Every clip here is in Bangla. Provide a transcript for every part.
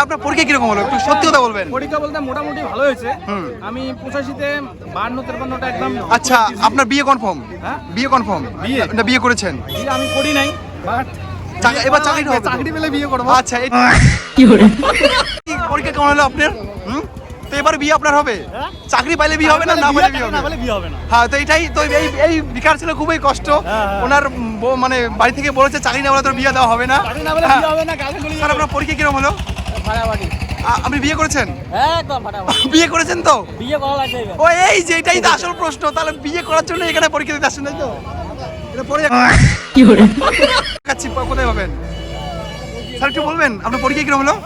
আপনার পরীক্ষা কিরকম হলো একটু সত্যি কথা বলবেন। পরীক্ষা বলতে মোটামুটি ভালো হয়েছে। আমি 85-তে 52-53টা একদম। আচ্ছা, আপনার বিয়ে কনফার্ম? হ্যাঁ, বিয়ে কনফার্ম। না বিয়ে করেছেন? বিয়ে আমি করি নাই, বাট এবার চাকরি হবে, চাকরি পেলে বিয়ে করবো। আচ্ছা, কি পরীক্ষা কেমন হলো আপনার? তো এবার বিয়ে আপনার হবে? চাকরি পাইলে বিয়ে হবে না, না পাইলে বিয়ে হবে? হ্যাঁ, তো এটাই তো এই বিকার ছিল খুবই কষ্ট। ওনার মানে বাড়ি থেকে বলেছে চাকরি না হলে তোর বিয়ে দেওয়া হবে না। স্যার, আপনার পরীক্ষা কিরকম হলো? আপনি বিয়ে করেছেন? বিয়ে করেছেন তো? বিয়ে করা লাগবে ও এই যে এটাই তো আসল প্রশ্ন। তাহলে বিয়ে করার জন্য এখানে পরীক্ষা দিতে আসছেন, তাই তো? এটা পরে কি করে কাচ্ছি কোথায় হবেন? স্যার একটু বলবেন আপনার পরীক্ষা কিরকম হলো?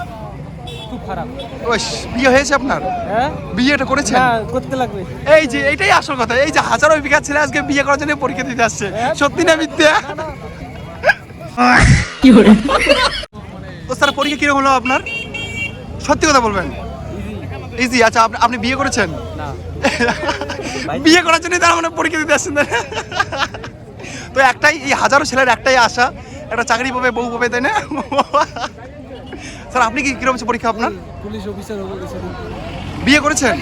খুব খারাপ। ওই বিয়ে হয়েছে আপনার? হ্যাঁ, বিয়েটা করেছেন? করতে লাগবে। এই যে এটাই আসল কথা। এই যে হাজারো বিঘা ছেলে আজকে বিয়ে করার জন্য পরীক্ষা দিতে আসছে, সত্যি না মিথ্যা? কি করে? তো স্যার পরীক্ষা কিরকম হলো আপনার? সত্যি কথা বলবেন। ইজি। আচ্ছা, আপনি বিয়ে করেছেন? না। বিয়ে করার জন্য তার মানে পরীক্ষা দিতে আসছেন না? তো একটাই, এই হাজারো ছেলের একটাই আশা, একটা চাকরি পাবে, বউ পাবে, তাই না? স্যার আপনি কি কিরকম পরীক্ষা আপনার? পুলিশ অফিসার হবে কিছুদিন। বিয়ে করেছেন?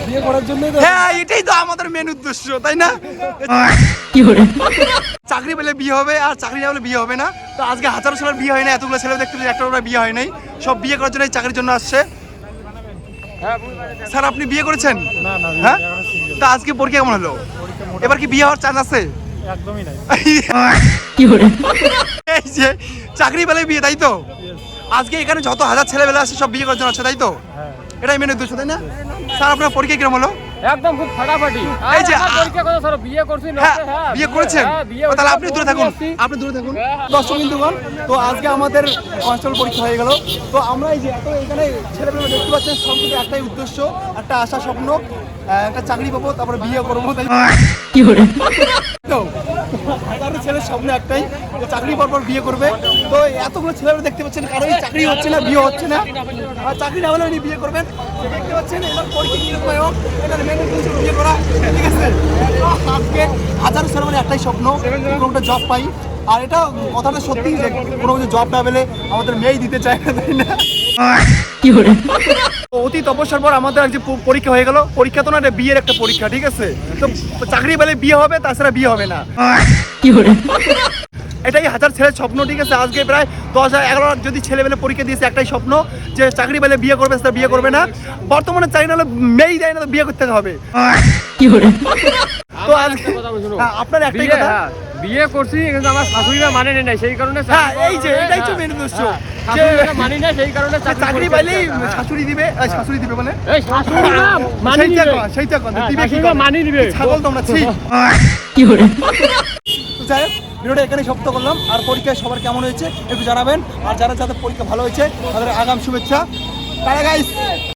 বিয়ে করার জন্যই তো। হ্যাঁ, এটাই তো আমাদের মেন উদ্দেশ্য, তাই না? কি করে চাকরি পেলে বিয়ে হবে, আর চাকরি না হলে বিয়ে হবে না। তো আজকে হাজারো ছেলের বিয়ে হয় না, এতগুলো ছেলে দেখতে একটা বিয়ে হয় নাই, সব বিয়ে করার জন্য চাকরির জন্য আসছে। স্যার আপনি বিয়ে করেছেন? না না, হ্যাঁ, তা আজকে পরীক্ষা কেমন হলো? এবার কি বিয়ে হওয়ার চান্স আছে? একদমই নাই। কি করে এই যে চাকরি পেলে বিয়ে, তাই তো? আজকে এখানে যত হাজার ছেলেবেলা আছে সব বিয়ে করার জন্য আছে, তাই তো? এটাই মেন উদ্দেশ্য, তাই না? স্যার আপনার পরীক্ষা কিরকম হলো? একদম খুব ফাটাফাটি। এই যে পরীক্ষা কথা স্যার বিয়ে করছি না? হ্যাঁ, বিয়ে করেছেন? তাহলে আপনি দূরে থাকুন, আপনি দূরে থাকুন। দর্শক বিন্দুগণ, তো আজকে আমাদের কনস্টেবল পরীক্ষা হয়ে গেল। তো আমরা এই যে এত এখানে ছেলেমেয়ে দেখতে পাচ্ছেন, সব কিছু একটাই উদ্দেশ্য, একটা আশা, স্বপ্ন, একটা চাকরি পাবো, তারপরে বিয়ে করবো, তাই কি করে? তো হাজারো ছেলের স্বপ্ন একটাই, যে চাকরি পাওয়ার পর বিয়ে করবে। তো এতগুলো ছেলেমেয়ে দেখতে পাচ্ছেন, কারোই চাকরি হচ্ছে না, বিয়ে হচ্ছে না। আর চাকরি না হলে উনি বিয়ে করবেন, দেখতে পাচ্ছেন। এবার পরীক্ষা কিরকম হয় হোক, এটার মেন উদ্দেশ্য বিয়ে করা, ঠিক আছে? আজকে হাজারো ছেলেমেয়ের একটাই স্বপ্ন, কোনো একটা জব পাই। আর এটা কথাটা সত্যি যে কোনো কিছু জব না পেলে আমাদের মেয়েই দিতে চায় না, তাই না? কি করে? অতি তপস্যার পর আমাদের আজকে পরীক্ষা হয়ে গেল। পরীক্ষা তো না, এটা বিয়ের একটা পরীক্ষা, ঠিক আছে? তো চাকরি পেলে বিয়ে হবে, তাছাড়া বিয়ে হবে না। কি করে? এটাই হাজার ছেলের স্বপ্ন, ঠিক আছে? আজকে প্রায় 10-11 যদি ছেলে পেলে পরীক্ষা দিয়েছে, একটাই স্বপ্ন যে চাকরি পেলে বিয়ে করবে, সেটা বিয়ে করবে না। বর্তমানে চাকরি না হলে মেয়েই দেয় না, তো বিয়ে করতে হবে। কি করে? তো আজকে আপনার একটাই কথা, বিয়ে করছি কিন্তু আমার শাশুড়িরা মানে নাই, সেই কারণে। হ্যাঁ, এই যে এটাই তো মেন উদ্দেশ্য, যে মানি না, সেই কারণে চাকরি পাইলেই শাশুড়ি দিবে। শাশুড়ি দিবে মানে এই শাশুড়ি না মানি নিবে, সেইটা কোন দিবে, কি মানি নিবে ছাগল তোমরা, ঠিক? কি করে? তো যাই হোক, ভিডিওটা এখানে সমাপ্ত করলাম। আর পরীক্ষায় সবার কেমন হয়েছে একটু জানাবেন। আর যারা যাদের পরীক্ষা ভালো হয়েছে তাদের আগাম শুভেচ্ছা। Tata guys.